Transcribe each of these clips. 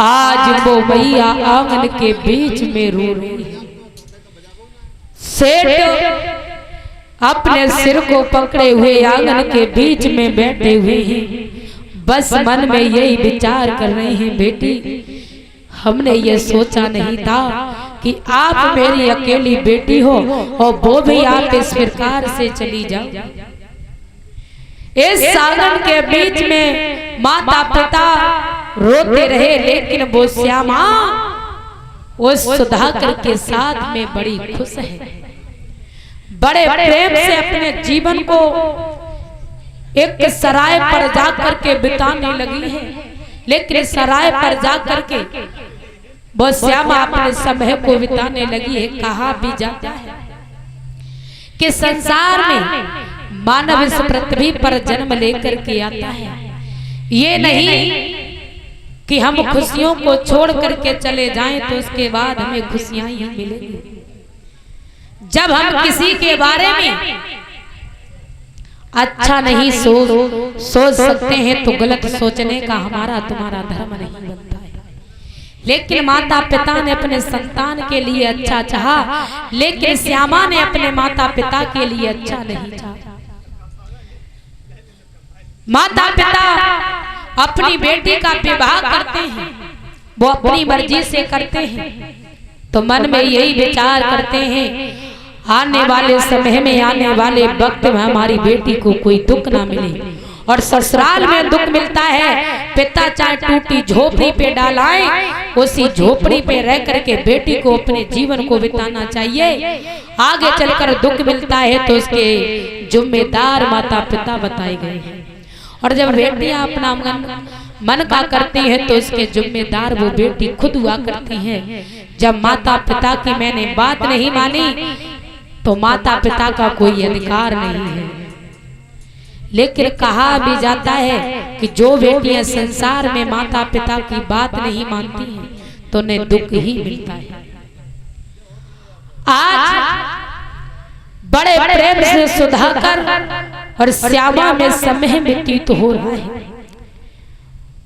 आज वो मैया आंगन के बीच में रो रही है। सेठ अपने सिर को पकड़े हुए आंगन के बीच में बैठे हुए हैं, बस मन में यही विचार कर रहे हैं, बेटी हमने ये सोचा नहीं था कि आप मेरी अकेली बेटी हो और वो भी आप इस प्रकार से चली जाओ। इस आंगन के बीच में माता पिता रोते रहे, लेकिन वो श्यामा उस सुधाकर के साथ में बड़ी खुश है, बड़े प्रेम से अपने जीवन को एक सराय पर जाकर के बिताने लगी है। लेकिन सराय पर जाकर के वो श्यामा अपने समय को बिताने लगी है। कहा भी जाता है कि संसार में मानव इस पृथ्वी पर जन्म लेकर के आता है, ये नहीं कि हम खुशियों को छोड़ करके चले जाएं तो उसके बाद हमें खुशियां ही मिलेंगी। जब हम किसी के बारे में अच्छा नहीं सोच सकते हैं तो गलत सोचने का हमारा तुम्हारा धर्म नहीं बनता है। लेकिन माता पिता ने अपने संतान के लिए अच्छा चाहा, लेकिन श्यामा ने अपने माता पिता के लिए अच्छा नहीं चाहा। माता पिता अपनी बेटी का विवाह करते हैं, वो अपनी मर्जी से करते हैं, तो मन में यही विचार करते हैं आने वाले समय में, आने वाले वक्त में हमारी बेटी को कोई दुख ना मिले। और ससुराल में दुख मिलता है, पिता चाहे टूटी झोपड़ी पे डालाए, उसी झोपड़ी पे रह करके बेटी को अपने जीवन को बिताना चाहिए। आगे चलकर दुख मिलता है तो उसके जिम्मेदार माता पिता बताए गए हैं। और जब बेटियां अपना मन का करती है तो इसके जिम्मेदार वो बेटी खुद हुआ करती है। जब माता पिता की मैंने बात नहीं मानी तो माता पिता का कोई अधिकार नहीं है। लेकिन कहा भी जाता है कि जो बेटियां संसार में माता पिता की बात नहीं मानती हैं तो उन्हें दुख ही मिलता है। आज बड़े प्रेम से सुधाकर और श्यामा में समय व्यतीत हो रहा है,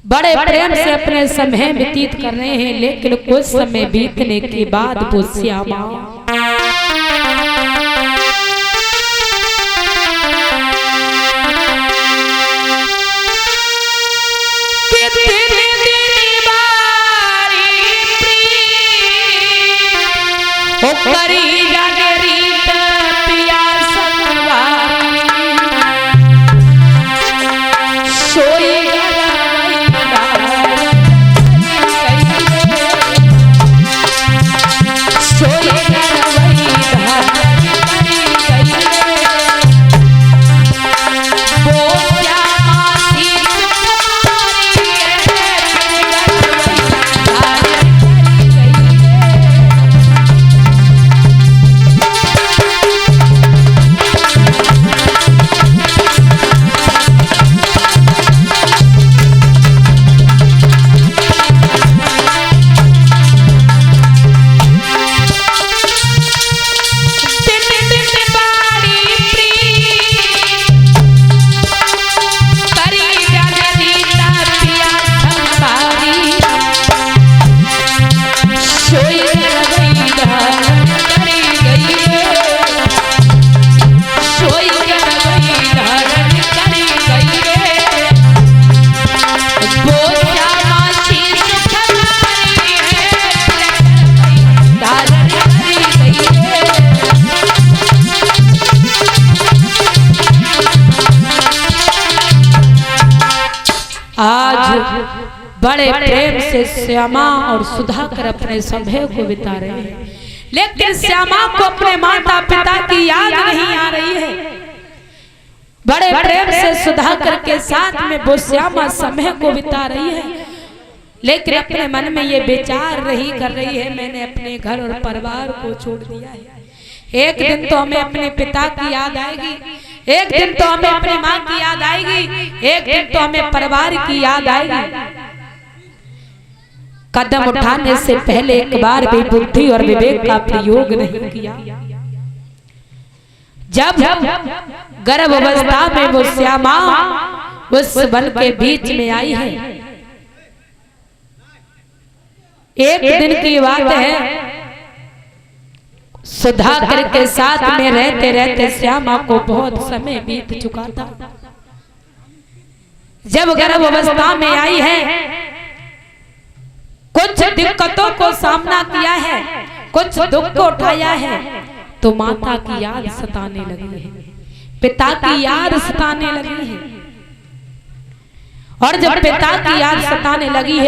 बड़े प्रेम से अपने समय व्यतीत कर रहे हैं। लेकिन कुछ समय बीतने के बाद वो श्यामा बड़े प्रेम से श्यामा और सुधाकर अपने समय को बिता रहे हैं। लेकिन श्यामा को अपने माता पिता की याद नहीं आ रही है। बड़े प्रेम से सुधाकर के साथ में वो श्यामा समय को बिता रही है, लेकिन अपने मन में ये विचार नहीं कर रही है मैंने अपने घर और परिवार को छोड़ दिया है। एक दिन तो हमें अपने पिता की याद आएगी, एक दिन तो हमें अपनी माँ की याद आएगी, एक दिन तो हमें परिवार की याद आएगी। कदम उठाने से पहले एक बार भी बुद्धि और विवेक का प्रयोग नहीं किया। जब गर्भ अवस्था में वो श्यामा उस वन के बीच में आई है एक दिन की बात है, सुधाकर के साथ में रहते रहते श्यामा को बहुत समय बीत चुका था। जब गर्भ अवस्था में आई है, कुछ दिक्कतों को सामना किया है, कुछ दुख को उठाया है, तो माता की याद सताने लगी है, पिता की याद सताने लगी है। और जब पिता की याद सताने लगी है